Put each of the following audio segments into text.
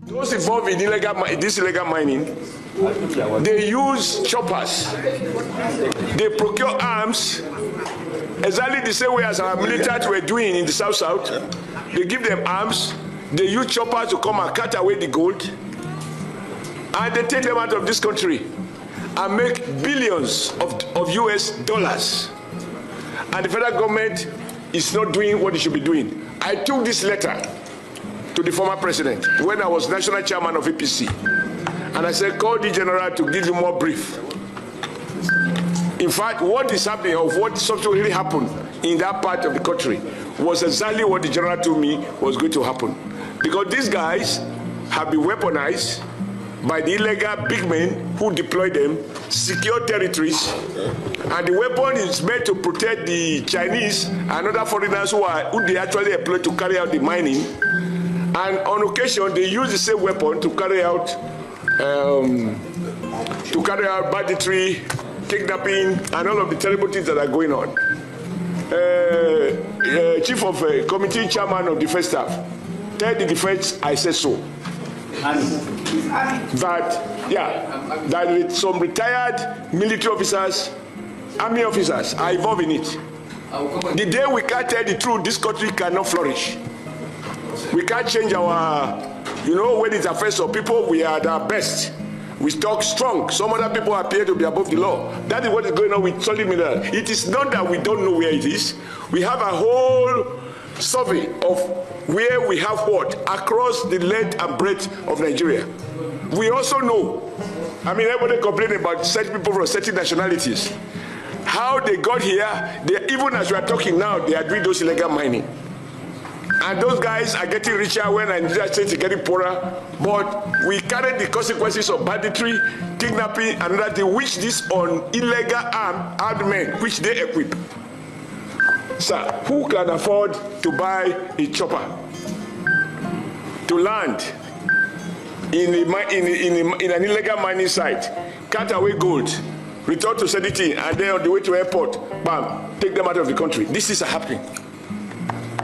Those involved in this illegal mining, they use choppers. They procure arms exactly the same way as our militants were doing in the South. They give them arms. They use choppers to come and cut away the gold. And they take them out of this country and make billions of US dollars. And the federal government is not doing what it should be doing. I took this letter to the former president when I was national chairman of APC. And I said, call the general to give you more brief. In fact, what is happening, or what subsequently happened in that part of the country, was exactly what the general told me was going to happen. Because these guys have been weaponized by the illegal big men who deploy them, secure territories, and the weapon is meant to protect the Chinese and other foreigners who they actually employ to carry out the mining. And on occasion, they use the same weapon to carry out banditry, kidnapping, and all of the terrible things that are going on. Chief of Committee Chairman of Defense Staff, tell the defense I said so. That some retired military officers, army officers are involved in it. The day we can't tell the truth, this country cannot flourish. We can't change our, when it affects some people, we are at our best. We talk strong. Some other people appear to be above the law. That is what is going on with solid mineral. It is not that we don't know where it is. We have a whole survey of where we have what across the length and breadth of Nigeria. We also know, everybody complaining about certain people from certain nationalities. How they got here, even as we are talking now, they are doing those illegal mining. And those guys are getting richer when Nigeria State is getting poorer. But we carry the consequences of banditry, kidnapping, and that they wish this on illegal armed men, which they equip. Sir, who can afford to buy a chopper to land in an illegal mining site, cut away gold, return to Sediti, and then on the way to airport, bam, take them out of the country? This is happening.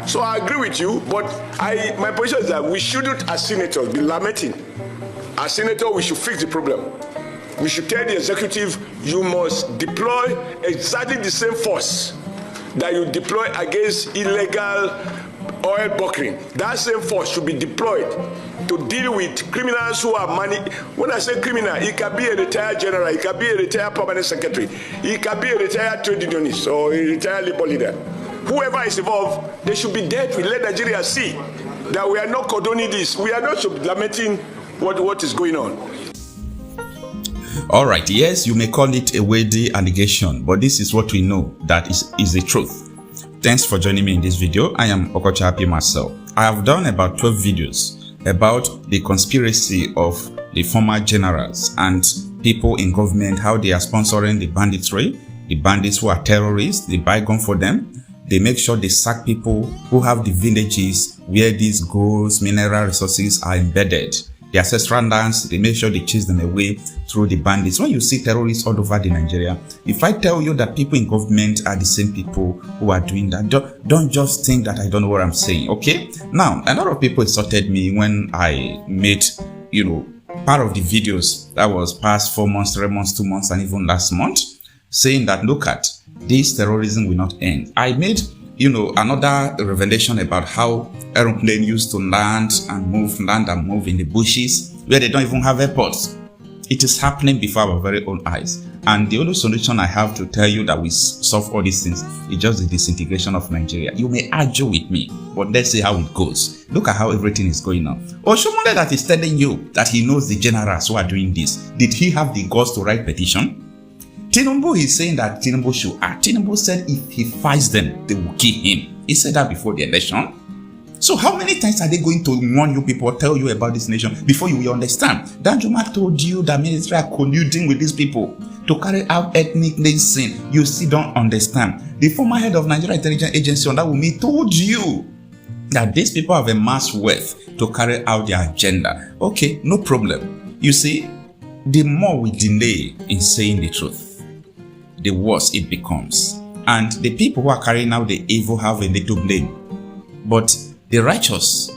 So I agree with you, but my position is that we shouldn't, as senators, be lamenting. As senators, we should fix the problem. We should tell the executive, you must deploy exactly the same force that you deploy against illegal oil bunkering. That same force should be deployed to deal with criminals who are money. When I say criminal, it can be a retired general, it can be a retired permanent secretary, it can be a retired trade unionist or a retired labor leader. Whoever is involved, they should be dead. We let Nigeria see that we are not condoning this. We are not lamenting what is going on. All right, yes, you may call it a weighty allegation, but this is what we know that is the truth. Thanks for joining me in this video. I am Okocha Marcel. I have done about 12 videos about the conspiracy of the former generals and people in government, how they are sponsoring the banditry, the bandits who are terrorists, they buy gun for them. They make sure they sack people who have the villages where these gold, mineral resources are embedded. The ancestral lands, they make sure they chase them away through the bandits. When you see terrorists all over Nigeria, if I tell you that people in government are the same people who are doing that, don't just think that I don't know what I'm saying, okay? Now, a lot of people insulted me when I made, part of the videos that was past 4 months, 3 months, 2 months, and even last month, saying that, look at, this terrorism will not end. I made, another revelation about how aeroplane used to land and move in the bushes where they don't even have airports. It is happening before our very own eyes. And the only solution I have to tell you that we solve all these things is just the disintegration of Nigeria. You may argue with me, but let's see how it goes. Look at how everything is going on. Oshiomole that is telling you that he knows the generals who are doing this. Did he have the guts to write petition? Tinubu is saying that Tinubu should act. Tinubu said if he fights them, they will kill him. He said that before the election. So how many times are they going to warn you people, tell you about this nation before you will understand? Danjuma told you that military are colluding with these people to carry out ethnic cleansing. You still don't understand. The former head of Nigeria Intelligence Agency on that with me told you that these people have amassed wealth to carry out their agenda. Okay, no problem. You see, the more we delay in saying the truth, the worse it becomes. And the people who are carrying out the evil have a little blame. But the righteous,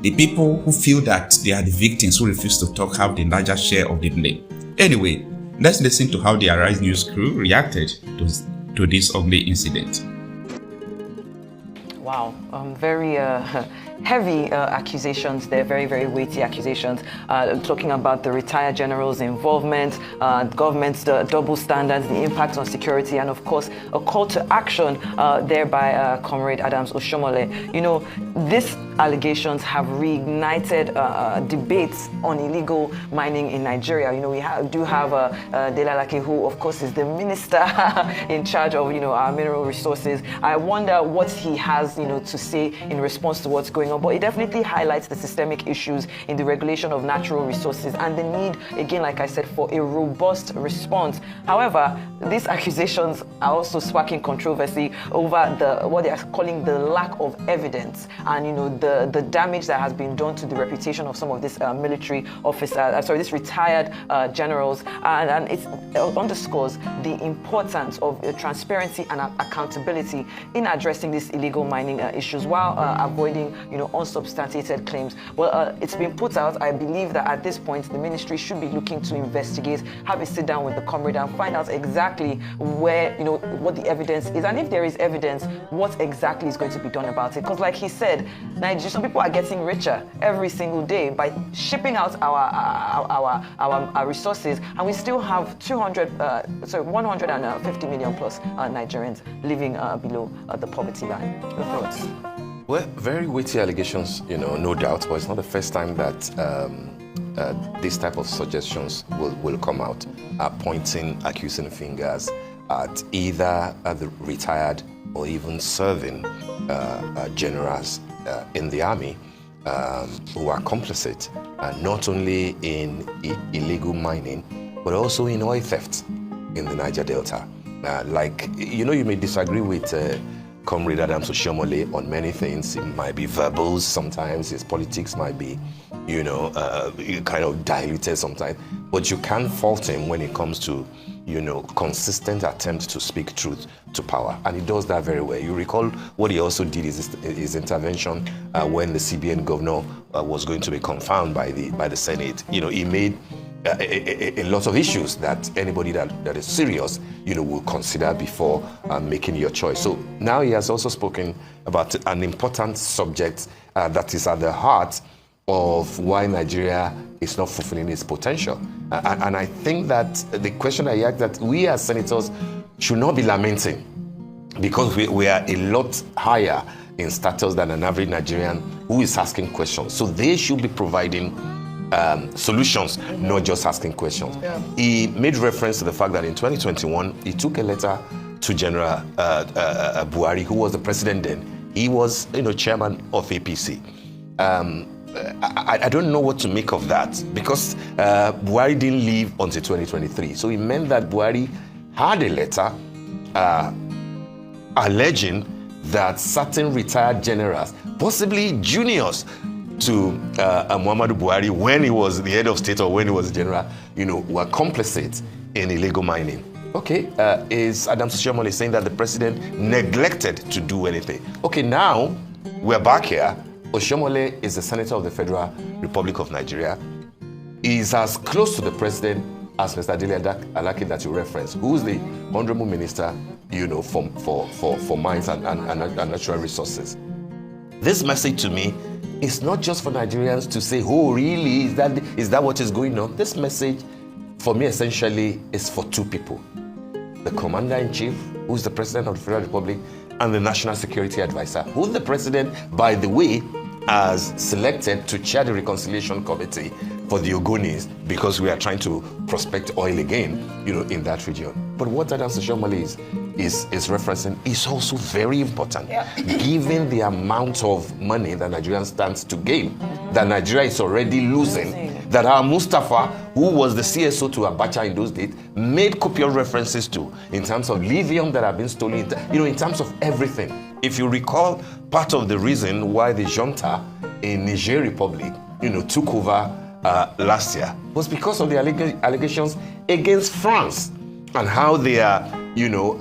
The people who feel that they are the victims who refuse to talk have the larger share of the blame. Anyway, let's listen to how the Arise News crew reacted to this ugly incident. Wow, very heavy accusations there, very, very weighty accusations, talking about the retired general's involvement, government's double standards, the impact on security, and of course, a call to action there by Comrade Adams Oshiomole. You know, these allegations have reignited debates on illegal mining in Nigeria. You know, we do have Delalake, who of course is the minister in charge of, you know, our mineral resources. I wonder what he has, you know, to say in response to what's going on. But it definitely highlights the systemic issues in the regulation of natural resources and the need, again, like I said, for a robust response. However, these accusations are also sparking controversy over what they are calling the lack of evidence and, you know, the damage that has been done to the reputation of some of these military officers, these retired generals, and it underscores the importance of transparency and accountability in addressing these illegal mining issues while avoiding, you know, unsubstantiated claims. Well, it's been put out. I believe that at this point, the ministry should be looking to investigate, have a sit down with the comrade and find out exactly where, you know, what the evidence is, and if there is evidence, what exactly is going to be done about it. Because, like he said, Nigeria, some people are getting richer every single day by shipping out our resources, and we still have 150 million plus Nigerians living below the poverty line. Your thoughts? Well, very weighty allegations, you know, no doubt, but it's not the first time that this type of suggestions will come out, pointing, accusing fingers at either the retired or even serving generals in the army who are complicit, not only in illegal mining, but also in oil theft in the Niger Delta. Like, you know, you may disagree with Comrade Adams Oshiomole on many things. It might be verbals sometimes, his politics might be, you know, kind of diluted sometimes, but you can't fault him when it comes to, you know, consistent attempts to speak truth to power, and he does that very well. You recall what he also did is his intervention when the CBN governor was going to be confounded by the Senate. You know, he made a lot of issues that anybody that is serious, you know, will consider before making your choice. So now he has also spoken about an important subject that is at the heart of why Nigeria is not fulfilling its potential. And I think that the question I ask that we as senators should not be lamenting, because we are a lot higher in status than an average Nigerian who is asking questions. So they should be providing solutions, not just asking questions. Yeah. He made reference to the fact that in 2021, he took a letter to General Buhari, who was the president then. He was, you know, chairman of APC. I don't know what to make of that, because Buhari didn't leave until 2023. So it meant that Buhari had a letter alleging that certain retired generals, possibly juniors to Muhammadu Buhari when he was the head of state or when he was general, you know, were complicit in illegal mining. Okay, is Adams Oshiomole saying that the president neglected to do anything? Okay, now we're back here. Oshiomole is the senator of the Federal Republic of Nigeria. He's as close to the president as Mr. Dele Alaki that you referenced, who's the honorable minister, you know, for mines and natural resources. This message to me is not just for Nigerians to say, oh, really, is that what is going on? This message, for me, essentially, is for two people. The commander-in-chief, who's the president of the Federal Republic, and the national security advisor, who the president, by the way, has selected to chair the reconciliation committee for the Ogonis, because we are trying to prospect oil again, you know, in that region. But what Adams Oshiomole is referencing is also very important, given the amount of money that Nigeria stands to gain, that Nigeria is already losing, that our Mustafa, who was the CSO to Abacha in those days, made copious references to, in terms of lithium that have been stolen, you know, in terms of everything. If you recall, part of the reason why the junta in Niger Republic, you know, took over last year was because of the allegations against France and how they are, you know,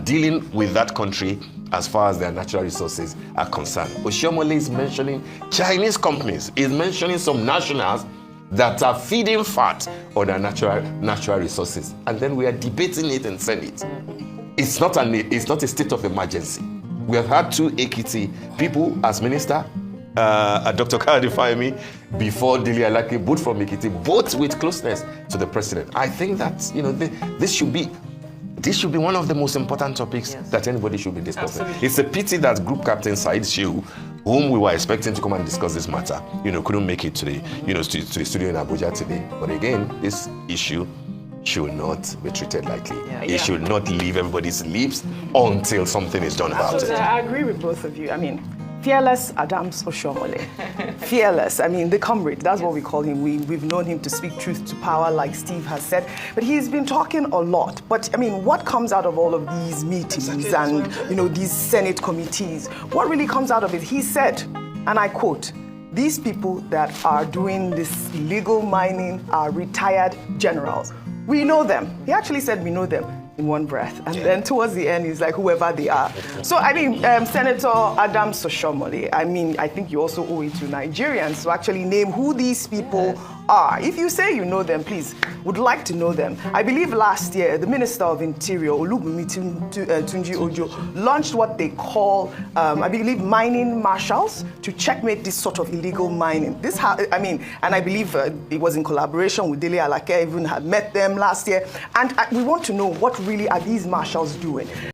dealing with that country as far as their natural resources are concerned. Oshiomole is mentioning Chinese companies, is mentioning some nationals that are feeding fat on their natural resources. And then we are debating it in Senate. It's not a state of emergency. We have had 2 Ekiti people as minister, Dr. Kadifayemi, before Dele Alake, both from Ekiti, both with closeness to the president. I think that this should be one of the most important topics that anybody should be discussing. Absolutely. It's a pity that Group Captain Said Shehu, whom we were expecting to come and discuss this matter, couldn't make it to the studio in Abuja today. But again, this issue should not be treated lightly. It should not leave everybody's lips until something is done about it. I agree with both of you. I mean, fearless Adams Oshiomole. Fearless. I mean, the comrade, that's what we call him. We've known him to speak truth to power, like Steve has said. But he's been talking a lot. But, I mean, what comes out of all of these meetings and, these Senate committees? What really comes out of it? He said, and I quote, "These people that are doing this illegal mining are retired generals. We know them." He actually said, "We know them," in one breath. And then towards the end, he's like, "Whoever they are." So, I mean, Senator Adams Oshiomole, I mean, I think you also owe it to Nigerians to actually name who these people are. If you say you know them, please, would like to know them. I believe last year, the Minister of Interior, Olubunmi Tunji Ojo, launched what they call, I believe, mining marshals to checkmate this sort of illegal mining. And I believe it was in collaboration with Dele Alake, even had met them last year. And we want to know, what really are these marshals doing?